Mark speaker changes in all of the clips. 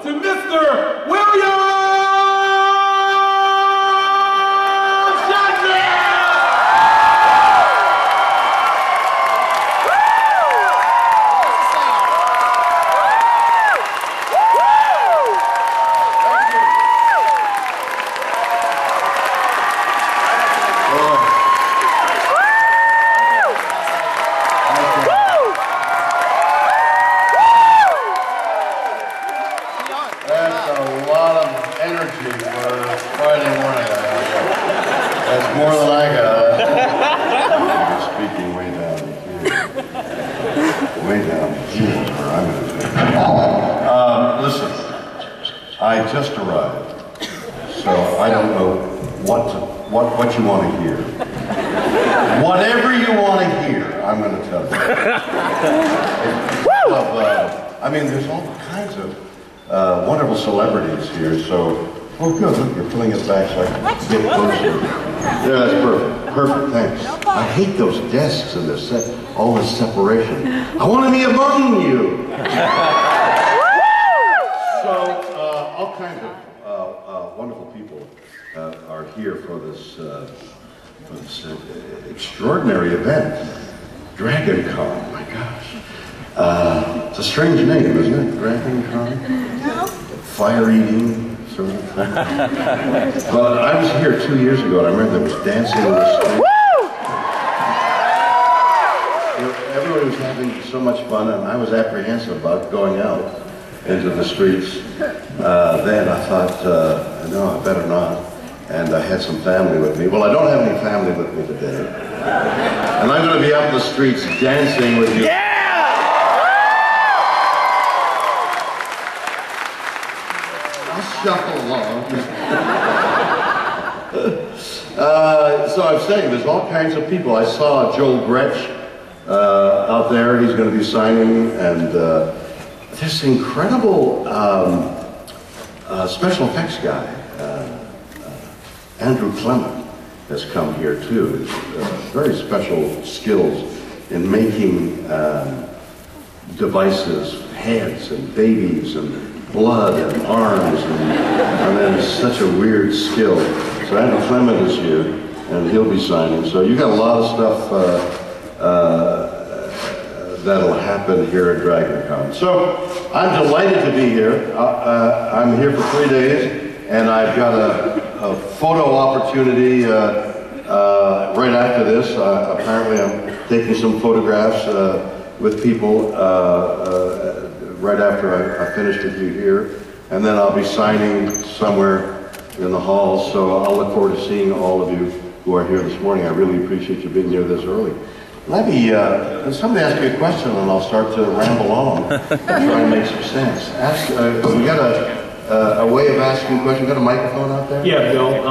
Speaker 1: to Mr. William Shatner!
Speaker 2: That's more than I got. Speaking way down here. Way down here is where I'm going to take. Listen, I just arrived, so I don't know what you want to hear. Whatever you want to hear, I'm going to tell you. I mean, there's all kinds of wonderful celebrities here, so. Oh, good. Look, you're pulling it back so I can get closer. Yeah, that's perfect. Perfect, thanks. I hate those desks and all this separation. I want to be among you. So, all kinds of wonderful people are here for this extraordinary event. Dragon Con, my gosh. It's a strange name, isn't it? Dragon Con? No. Fire-eating. But I was here 2 years ago, and I remember there was dancing in the street. Everybody was having so much fun, and I was apprehensive about going out into the streets. Then I thought, no, I better not. And I had some family with me. Well, I don't have any family with me today. And I'm going to be out in the streets dancing with you. Yeah! Shuffle along. So I'm saying there's all kinds of people. I saw Joel Gretsch out there. He's going to be signing, and this incredible special effects guy, Andrew Clement, has come here too. Very special skills in making devices, heads and babies and blood and arms, and then such a weird skill. So Andrew Clement is here, and he'll be signing. So you got a lot of stuff that'll happen here at Dragon Con. So I'm delighted to be here. I'm here for 3 days, and I've got a photo opportunity right after this. Apparently I'm taking some photographs with people right after I finish with you here, and then I'll be signing somewhere in the hall, so I'll look forward to seeing all of you who are here this morning. I really appreciate you being here this early. Let me, somebody ask me a question and I'll start to ramble on and try and make some sense. We got a way of asking questions. Got a microphone out there?
Speaker 1: Yeah, Bill.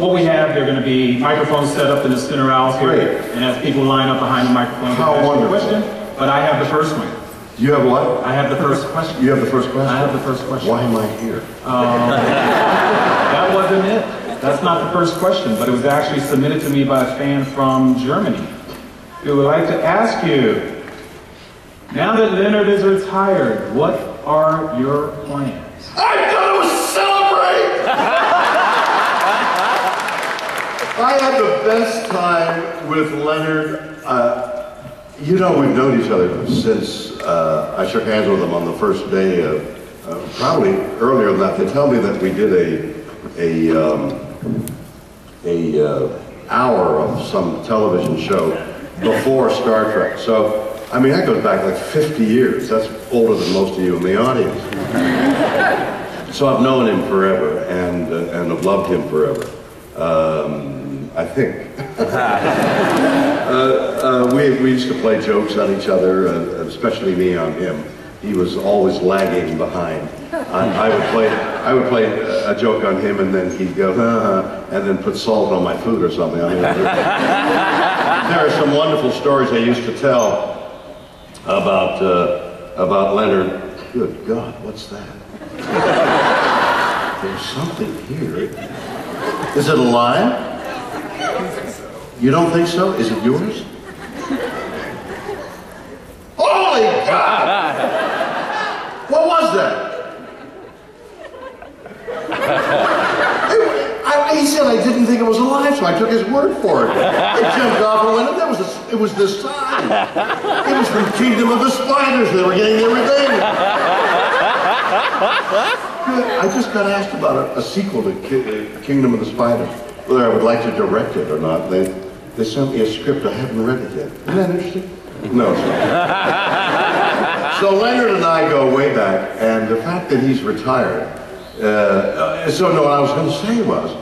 Speaker 1: What we have, there are going to be microphones set up in the center aisles here.
Speaker 2: Great.
Speaker 1: And as people line up behind the microphone,
Speaker 2: how wonderful.
Speaker 1: Question, but I have the first one.
Speaker 2: You have what?
Speaker 1: I have the first question.
Speaker 2: You have the first question?
Speaker 1: I have the first question.
Speaker 2: Why am I here?
Speaker 1: That wasn't it. That's not the first question, but it was actually submitted to me by a fan from Germany who would like to ask you, now that Leonard is retired, what are your plans?
Speaker 2: I'm going to celebrate! I had the best time with Leonard. You know, we've known each other since I shook hands with him on the first day of, probably earlier than that. They tell me that we did a hour of some television show before Star Trek. So, I mean, that goes back like 50 years. That's older than most of you in the audience. So I've known him forever and have loved him forever. I think. We used to play jokes on each other, especially me on him. He was always lagging behind. I would play a joke on him, and then he'd go, and then put salt on my food or something. I mean, there are some wonderful stories I used to tell about Leonard. Good God, what's that? There's something here. Is it a line? You don't think so? Is it yours? Holy God! What was that? so I took his word for it. I jumped off and went, it was the sign. It was from Kingdom of the Spiders. They were getting their revenge. I just got asked about a sequel to Kingdom of the Spiders, whether I would like to direct it or not. They sent me a script. I haven't read it yet. Isn't that interesting? No, it's not. So Leonard and I go way back, and the fact that he's retired. So no, what I was going to say was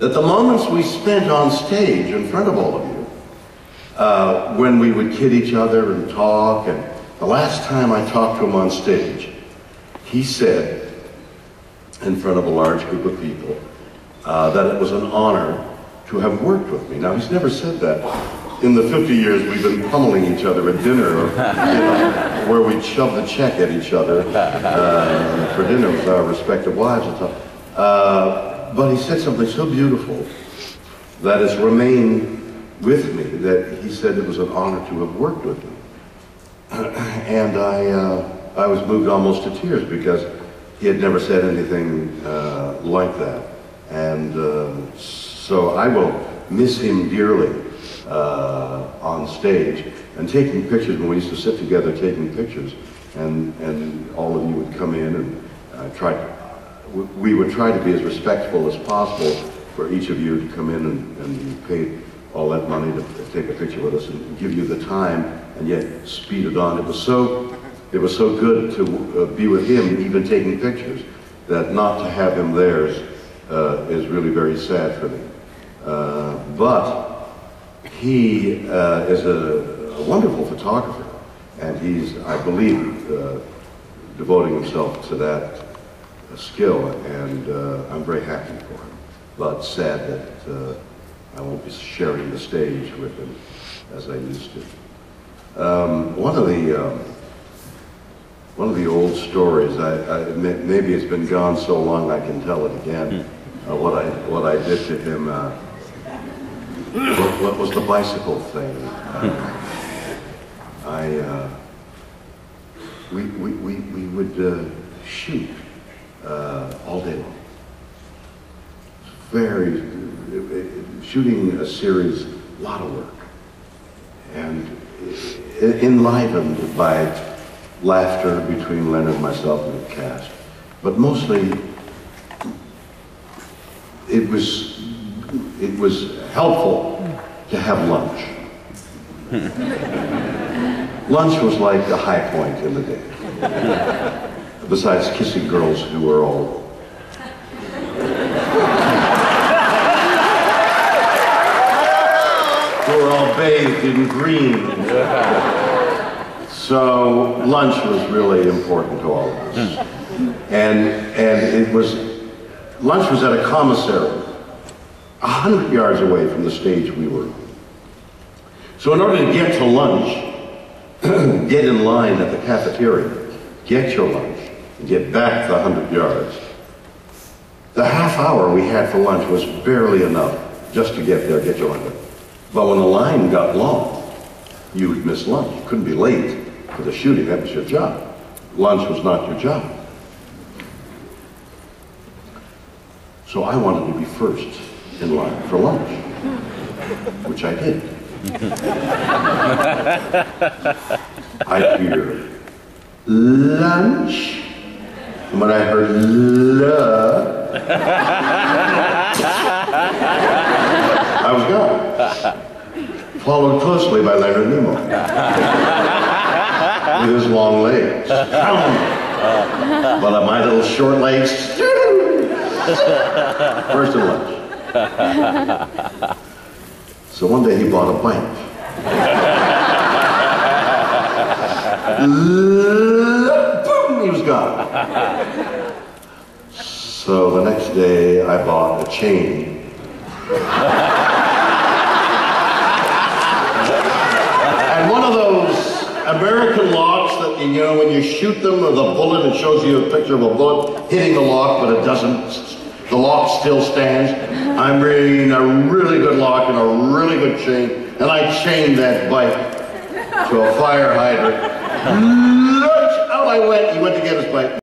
Speaker 2: that the moments we spent on stage in front of all of you, when we would kid each other and talk, and the last time I talked to him on stage, he said, in front of a large group of people, that it was an honor to have worked with me. Now, he's never said that. In the 50 years we've been pummeling each other at dinner, or, where we'd shove the check at each other for dinner with our respective wives and stuff. But he said something so beautiful that has remained with me, that he said it was an honor to have worked with me. And I was moved almost to tears because he had never said anything like that. And so I will miss him dearly on stage, and taking pictures. When we used to sit together taking pictures, and all of you would come in and we would try to be as respectful as possible for each of you to come in and pay all that money to take a picture with us and give you the time, and yet speed it on. It was so good to be with him, even taking pictures, that not to have him there is really very sad for me. But he is a wonderful photographer, and he's, I believe, devoting himself to that skill, and I'm very happy for him, but sad that I won't be sharing the stage with him as I used to. One of the old stories, maybe it's been gone so long I can tell it again, what I did to him. What was the bicycle thing? We would shoot all day long. Shooting a series, a lot of work, and enlivened by laughter between Leonard and myself and the cast. But mostly, it was helpful to have lunch. Lunch was like the high point in the day. Besides kissing girls who were all bathed in green. So lunch was really important to all of us. And lunch was at a commissary 100 yards away from the stage we were on. So in order to get to lunch, get in line at the cafeteria, get your lunch, and get back the 100 yards, the half hour we had for lunch was barely enough just to get there, get your lunch. But when the line got long, you would miss lunch. You couldn't be late for the shooting. That was your job. Lunch was not your job. So I wanted to be first in line for lunch, which I did. I hear lunch, and when I heard love, I was gone. Followed closely by Leonard Nimoy with his long legs. But my little short legs, first in lunch. So one day he bought a bike. Boom, he was gone. So the next day I bought a chain. And one of those American locks that, you know, when you shoot them with a bullet, it shows you a picture of a bullet hitting the lock, but it doesn't. The lock still stands. I'm bringing a really good lock and a really good chain, and I chained that bike to a fire hydrant. Out I went. He went to get his bike.